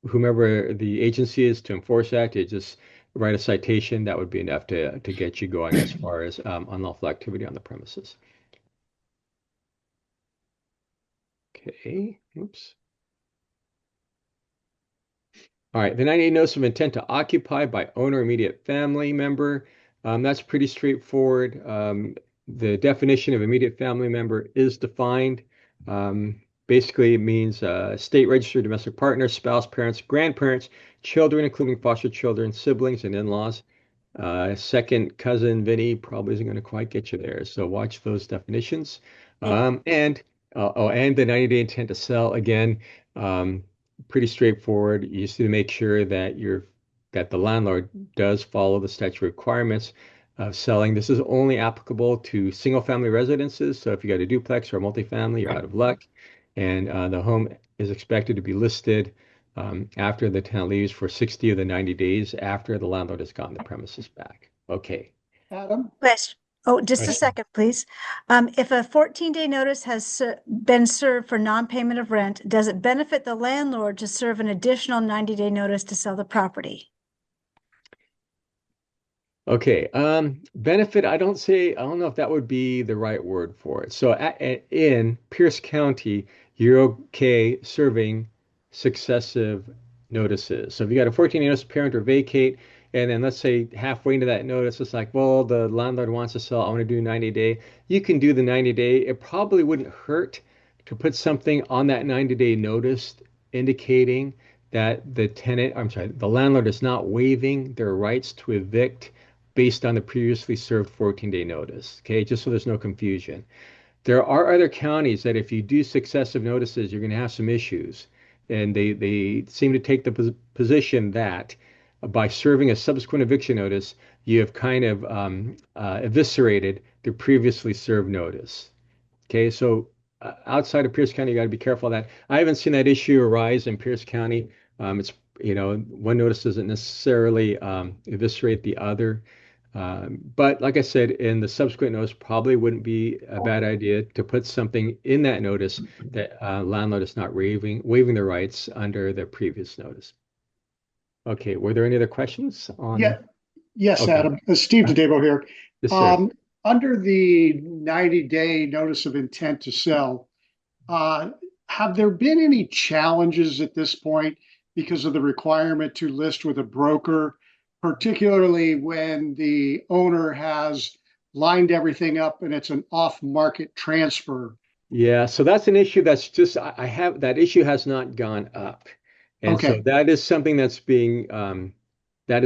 whomever the agency is to enforce that, you just write a citation. That would be enough to get you going as far as unlawful activity on the premises. Okay, oops. All right, the 90-day notice of intent to occupy by owner immediate family member. That's pretty straightforward. The definition of immediate family member is defined. Basically, it means state registered domestic partner, spouse, parents, grandparents, children, including foster children, siblings, and in-laws. Second cousin Vinny probably isn't going to quite get you there. So watch those definitions. And the 90-day intent to sell, again, pretty straightforward. You just need to make sure that the landlord does follow the statutory requirements of selling. This is only applicable to single-family residences. So if you got a duplex or a multifamily, you're out of luck. And the home is expected to be listed after the tenant leaves for 60 of the 90 days after the landlord has gotten the premises back. Okay. Adam? Question. Oh, just a Question. second, please. If a 14-day notice has been served for non-payment of rent, does it benefit the landlord to serve an additional 90-day notice to sell the property? Okay. Benefit, I don't know if that would be the right word for it. So in Pierce County, you're okay serving successive notices. So if you got a 14-day notice, parent or vacate, and then let's say halfway into that notice, it's like, well, the landlord wants to sell. I want to do 90-day. You can do the 90-day. It probably wouldn't hurt to put something on that 90-day notice indicating that the landlord is not waiving their rights to evict based on the previously served 14-day notice. Okay, just so there's no confusion. There are other counties that if you do successive notices, you're going to have some issues. And they seem to take the position that by serving a subsequent eviction notice, you have kind of eviscerated the previously served notice. Okay, so outside of Pierce County, you got to be careful of that. I haven't seen that issue arise in Pierce County. It's, one notice doesn't necessarily eviscerate the other. But like I said, in the subsequent notice, probably wouldn't be a bad idea to put something in that notice that landlord is not waiving the rights under the previous notice. Okay, were there any other questions on? Yes, Okay. Adam. Steve DeDavo here. Yes, sir. Under the 90-day notice of intent to sell, have there been any challenges at this point because of the requirement to list with a broker, particularly when the owner has lined everything up and it's an off-market transfer? Yeah, so that's an issue that's just, that issue has not gone up. And Okay. so that is something that's that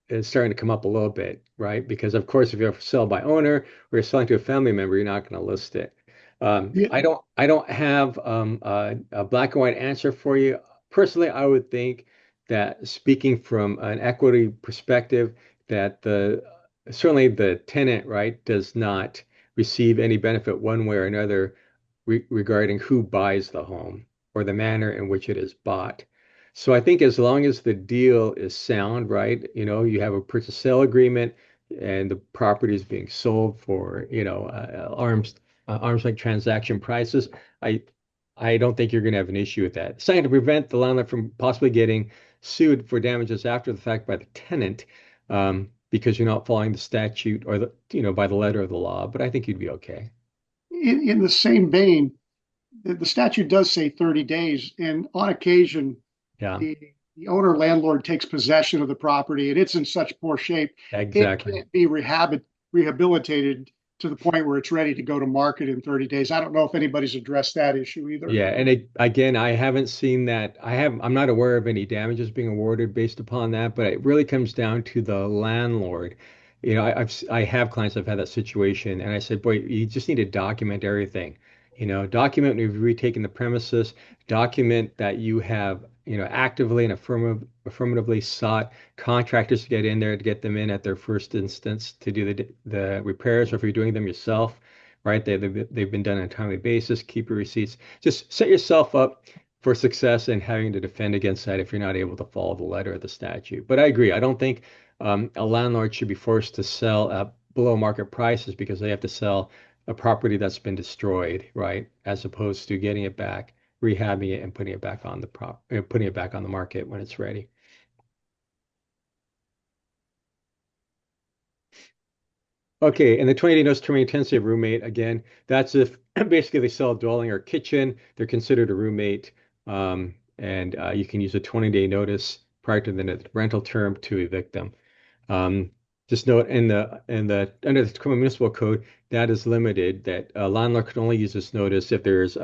is starting to come up a little bit, right? Because of course, if you sell by owner or you're selling to a family member, you're not going to list it. Yeah. I don't have a black and white answer for you. Personally, I would think that speaking from an equity perspective, that certainly the tenant, right, does not receive any benefit one way or another regarding who buys the home or the manner in which it is bought. So I think as long as the deal is sound, right, you have a purchase sale agreement and the property is being sold for, arm's length transaction prices, I don't think you're going to have an issue with that. It's not going to prevent the landlord from possibly getting sued for damages after the fact by the tenant, because you're not following the statute or by the letter of the law. But I think you'd be okay. In the same vein, the statute does say 30 days, and on occasion, Yeah, the owner landlord takes possession of the property and it's in such poor shape, exactly. it can't be rehabilitated to the point where it's ready to go to market in 30 days. I don't know if anybody's addressed that issue either. Yeah, and again, I haven't seen that. I'm not aware of any damages being awarded based upon that, but it really comes down to the landlord. I have clients I've had that situation, and I said, boy, you just need to document everything. Document when you've retaken the premises, document that you have, actively and affirmatively sought contractors to get in there to get them in at their first instance to do the repairs, or if you're doing them yourself, right? They've been done on a timely basis. Keep your receipts. Just set yourself up for success and having to defend against that if you're not able to follow the letter of the statute. But I agree. I don't think a landlord should be forced to sell at below market prices because they have to sell a property that's been destroyed, right? As opposed to getting it back, rehabbing it, and putting it back on the market when it's ready. Okay, and the 20-day notice terminating tenancy of roommate, again, that's if basically they sell a dwelling or kitchen, they're considered a roommate, and you can use a 20-day notice prior to the rental term to evict them. Just note under the Tacoma Municipal Code, that is limited, that a landlord can only use this notice if there's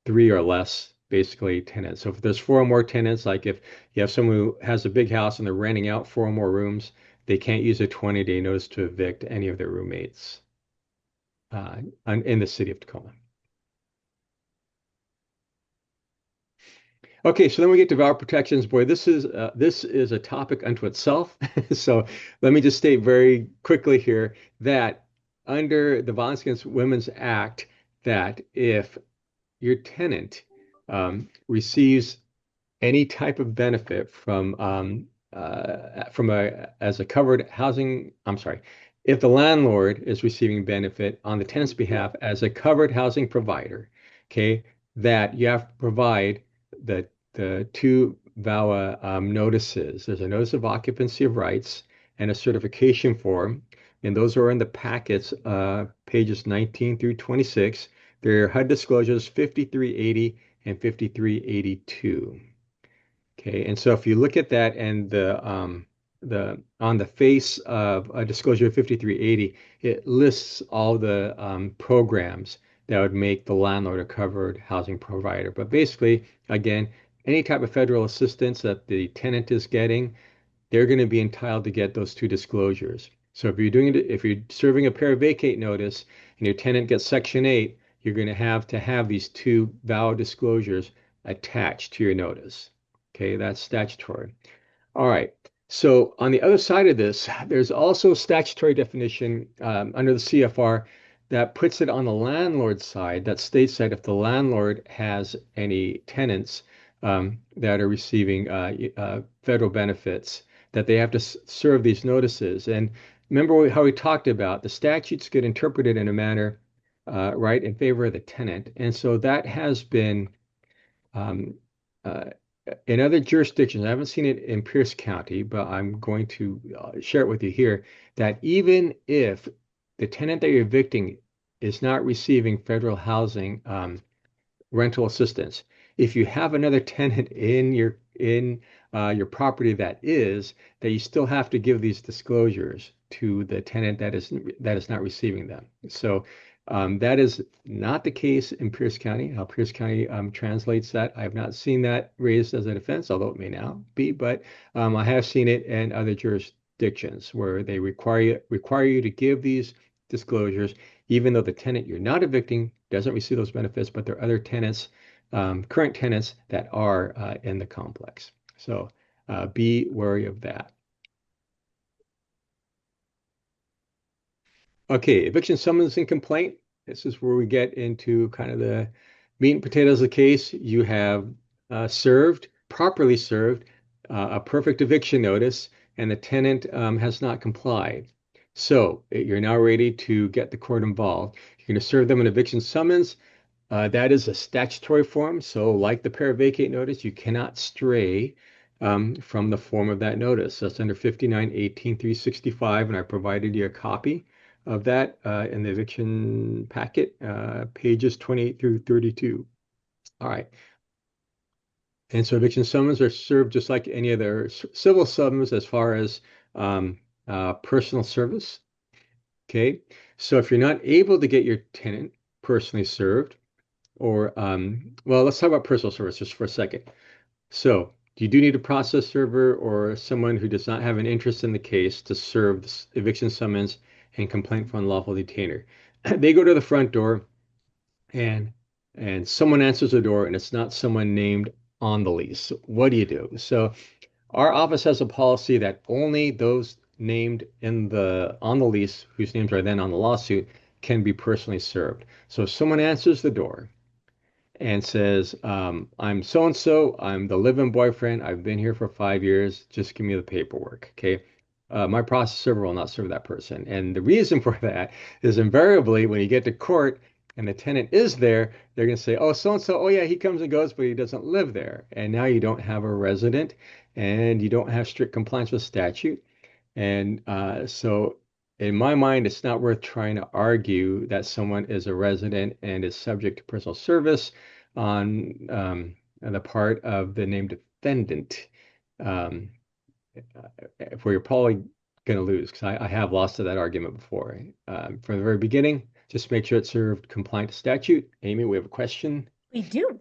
3 or less basically tenants. So if there's 4 or more tenants, like if you have someone who has a big house and they're renting out 4 or more rooms, they can't use a 20-day notice to evict any of their roommates in the city of Tacoma. Okay, so then we get to vow protections. Boy, this is a topic unto itself. So let me just state very quickly here that under the Violence Against Women's Act, that if your tenant receives any type of benefit as a covered housing, I'm sorry, if the landlord is receiving benefit on the tenant's behalf as a covered housing provider, okay, that you have to provide the 2 VAWA notices. There's a notice of occupancy of rights and a certification form, and those are in the packets, pages 19 through 26. They're HUD disclosures 5380 and 5382. Okay, and so if you look at that and on the face of a disclosure 5380, it lists all the programs that would make the landlord a covered housing provider. But basically, again, any type of federal assistance that the tenant is getting, they're going to be entitled to get those 2 disclosures. So if you're serving a pair vacate notice and your tenant gets Section 8, you're going to have these 2 VAWA disclosures attached to your notice. Okay, that's statutory. All right. So on the other side of this, there's also statutory definition under the CFR that puts it on the landlord side, that states that if the landlord has any tenants that are receiving federal benefits, that they have to serve these notices. And remember how we talked about the statutes get interpreted in a manner right in favor of the tenant. And so that has been in other jurisdictions. I haven't seen it in Pierce County, but I'm going to share it with you here, that even if the tenant that you're evicting is not receiving federal housing rental assistance, if you have another tenant in your property that you still have to give these disclosures to the tenant that is not receiving them. So that is not the case in Pierce County. How Pierce County translates that, I have not seen that raised as a defense, although it may now be, but I have seen it in other jurisdictions where they require you to give these disclosures, even though the tenant you're not evicting doesn't receive those benefits, but there are other tenants, current tenants that are in the complex. So be wary of that. Okay, eviction summons and complaint. This is where we get into kind of the meat and potatoes of the case. You have properly served, a perfect eviction notice, and the tenant has not complied. So you're now ready to get the court involved. You're going to serve them an eviction summons. That is a statutory form. So like the pair vacate notice, you cannot stray from the form of that notice. That's under 59-18-365, and I provided you a copy of that in the eviction packet, pages 28 through 32. All right. And so eviction summons are served just like any other civil summons as far as personal service. Okay, so if you're not able to get your tenant personally served, or well, let's talk about personal service just for a second. So you do need a process server or someone who does not have an interest in the case to serve the eviction summons and complaint for unlawful detainer. They go to the front door and someone answers the door and it's not someone named on the lease. What do you do? So our office has a policy that only those named in the on the lease, whose names are then on the lawsuit, can be personally served. So if someone answers the door and says, I'm so and so, I'm the live-in boyfriend, I've been here for 5 years, just give me the paperwork. Okay. My process server will not serve that person. And the reason for that is invariably when you get to court and the tenant is there, they're going to say, oh, so and so, oh, yeah, he comes and goes, but he doesn't live there. And now you don't have a resident and you don't have strict compliance with statute. And so, in my mind, it's not worth trying to argue that someone is a resident and is subject to personal service on the part of the named defendant, um, where you're probably going to lose, because I have lost to that argument before. From the very beginning, just make sure it's served compliant to statute. Amy, we have a question. We do.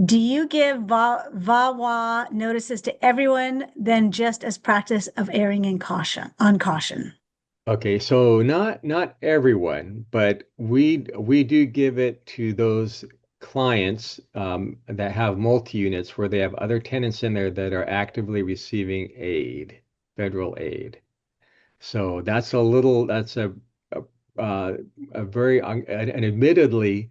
Do you give VAWA notices to everyone, then just as practice of erring in caution, on caution? Okay, so not everyone, but we do give it to those clients that have multi-units where they have other tenants in there that are actively receiving aid, federal aid. So that's a very an admittedly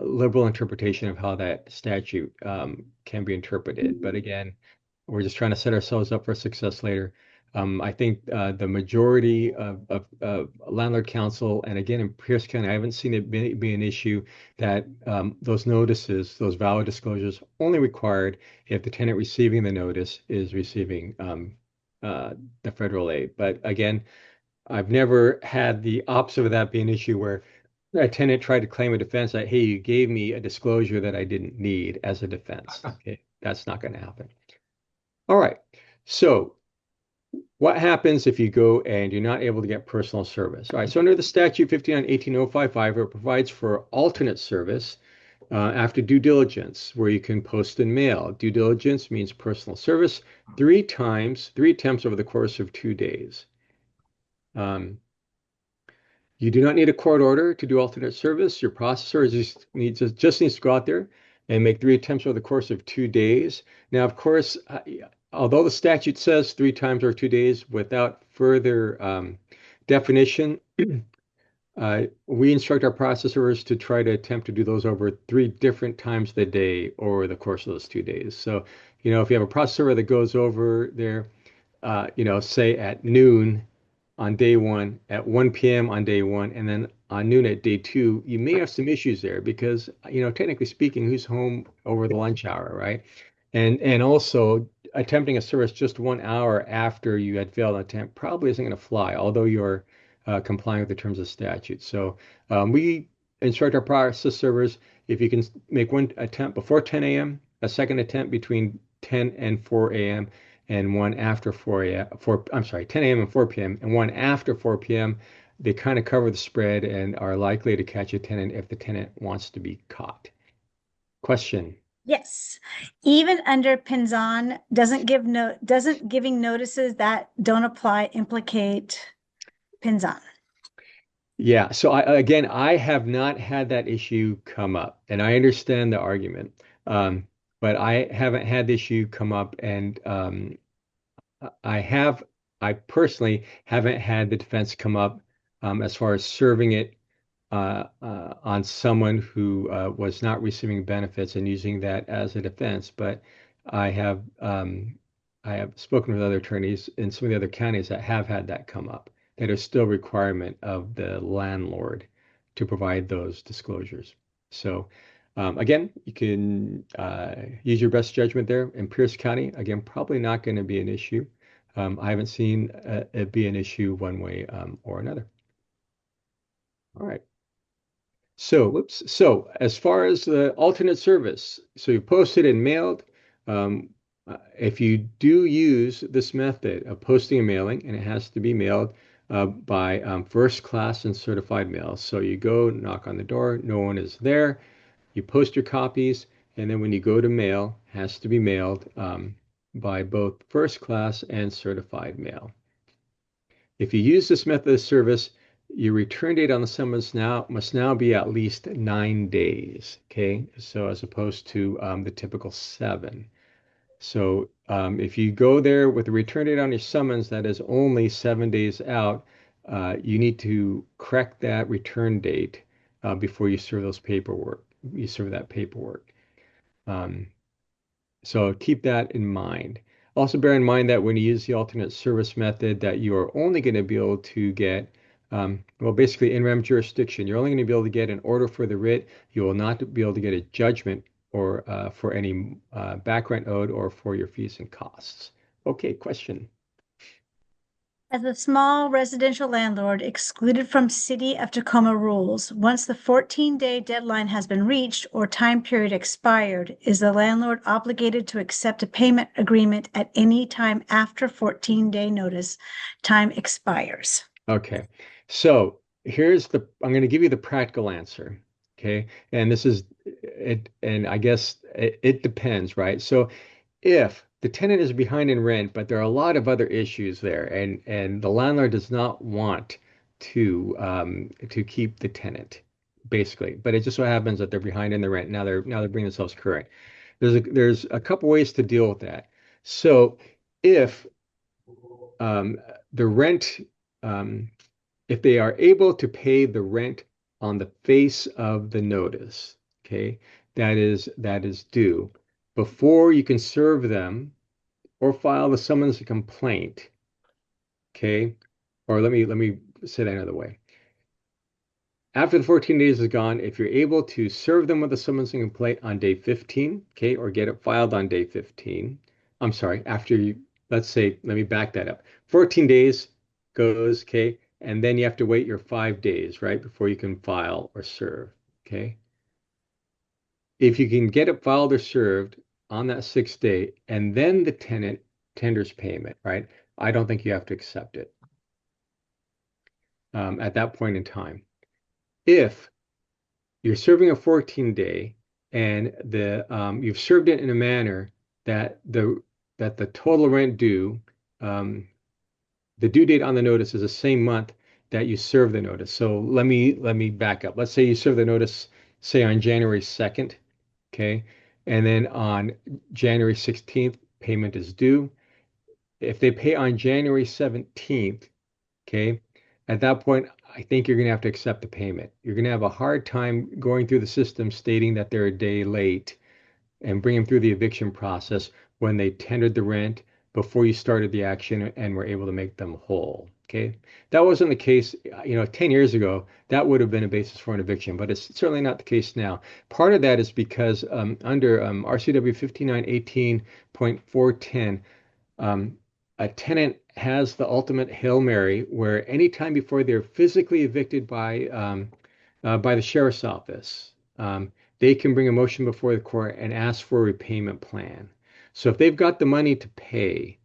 liberal interpretation of how that statute can be interpreted. But again, we're just trying to set ourselves up for success later. I think the majority of landlord council, and again in Pierce County, I haven't seen it be an issue that those notices, those valid disclosures, only required if the tenant receiving the notice is receiving the federal aid. But again, I've never had the opposite of that be an issue where a tenant tried to claim a defense that, hey, you gave me a disclosure that I didn't need as a defense. Okay, that's not going to happen. All right. So what happens if you go and you're not able to get personal service? All right. So under the statute 59-18055, it provides for alternate service after due diligence, where you can post and mail. Due diligence means personal service 3 attempts over the course of 2 days. You do not need a court order to do alternate service. Your processor just needs to go out there and make 3 attempts over the course of 2 days. Now, of course, although the statute says 3 times or 2 days without further definition, we instruct our processors to try to attempt to do those over 3 different times a day over the course of those 2 days. So, if you have a processor that goes over there, say at noon on day 1, at 1 p.m. on day 1, and then on noon at day 2, you may have some issues there because, technically speaking, who's home over the lunch hour, right? And also attempting a service just 1 hour after you had failed an attempt probably isn't going to fly, although you're complying with the terms of statute. So we instruct our process servers, if you can make 1 attempt before 10 a.m., a second attempt between 10 and 4 a.m., and 1 after 10 a.m. and 4 p.m., and 1 after 4 p.m., they kind of cover the spread and are likely to catch a tenant if the tenant wants to be caught. Question? Yes. Even under Pinzon, doesn't giving notices that don't apply implicate Pinzon? Yeah. So I have not had that issue come up, and I understand the argument. But I haven't had the issue come up, and I personally haven't had the defense come up as far as serving it on someone who was not receiving benefits and using that as a defense. But I have spoken with other attorneys in some of the other counties that have had that come up. That is still a requirement of the landlord to provide those disclosures. So again, you can use your best judgment there. In Pierce County, again, probably not going to be an issue. I haven't seen it be an issue one way or another. All right. So as far as the alternate service, so you posted and mailed, If you do use this method of posting and mailing, and it has to be mailed by first class and certified mail. So you go knock on the door, no one is there, you post your copies, and then when you go to mail, it has to be mailed by both first class and certified mail. If you use this method of service, your return date on the summons must now be at least 9 days. Okay, so as opposed to the typical 7. So if you go there with a return date on your summons that is only 7 days out, you need to correct that return date before you serve those paperwork. You serve that paperwork. So keep that in mind. Also bear in mind that when you use the alternate service method, that you are only going to be able to get, well, basically in rem jurisdiction, you're only going to be able to get an order for the writ. You will not be able to get a judgment or for any back rent owed or for your fees and costs. Okay, question. As a small residential landlord excluded from City of Tacoma rules, once the 14-day deadline has been reached or time period expired, is the landlord obligated to accept a payment agreement at any time after 14-day notice time expires? Okay, so I'm going to give you the practical answer. Okay, and this is it, and I guess it depends, right? So if the tenant is behind in rent, but there are a lot of other issues there, and the landlord does not want to keep the tenant, basically, but it just so happens that they're behind in the rent. Now they're bringing themselves current. There's a couple ways to deal with that. So if the rent if they are able to pay the rent on the face of the notice, okay, that is due before you can serve them or file the summons and complaint, okay, or let me say that another way. After the 14 days is gone, if you're able to serve them with a summons and complaint on day 15, okay, or get it filed on day 15, I'm sorry, let's say, let me back that up. 14 days goes, okay, and then you have to wait your 5 days, right, before you can file or serve, okay? If you can get it filed or served on that 6th day, and then the tenant tenders payment, right, I don't think you have to accept it at that point in time. If you're serving a 14-day and you've served it in a manner that the total rent due, the due date on the notice is the same month that you serve the notice. So let me back up. Let's say you serve the notice, say on January 2nd, okay, and then on January 16th, payment is due. If they pay on January 17th, okay, at that point, I think you're going to have to accept the payment. You're going to have a hard time going through the system stating that they're a day late and bring them through the eviction process when they tendered the rent before you started the action and were able to make them whole. Okay, that wasn't the case, 10 years ago. That would have been a basis for an eviction, but it's certainly not the case now. Part of that is because under RCW 5918.410, a tenant has the ultimate Hail Mary where anytime before they're physically evicted by the sheriff's office, they can bring a motion before the court and ask for a repayment plan. So if they've got the money to pay,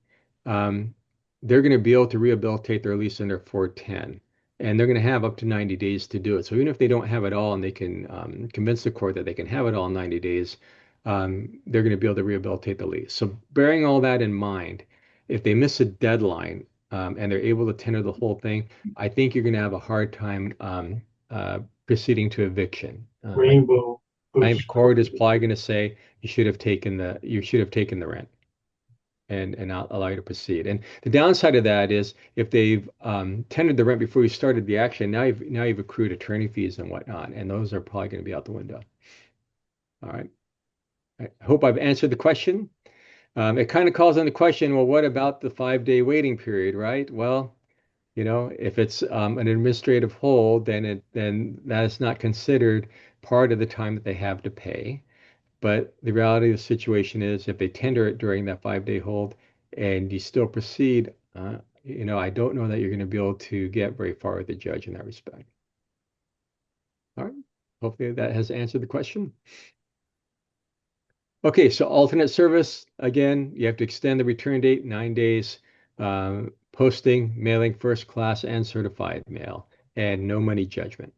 they're going to be able to rehabilitate their lease under 410. And they're going to have up to 90 days to do it. So even if they don't have it all and they can convince the court that they can have it all in 90 days, they're going to be able to rehabilitate the lease. So bearing all that in mind, if they miss a deadline and they're able to tender the whole thing, I think you're going to have a hard time proceeding to eviction. Rainbow. I think the court is probably going to say you should have taken the rent and not allow you to proceed. And the downside of that is if they've tendered the rent before you started the action, now you've accrued attorney fees and whatnot, and those are probably going to be out the window. All right. I hope I've answered the question. It kind of calls into question, well, what about the 5-day waiting period, right? Well, if it's an administrative hold, then that is not considered part of the time that they have to pay. But the reality of the situation is if they tender it during that 5-day hold and you still proceed, I don't know that you're going to be able to get very far with the judge in that respect. All right. Hopefully that has answered the question. Okay, so alternate service, again, you have to extend the return date 9 days, posting, mailing first class and certified mail, and no money judgment.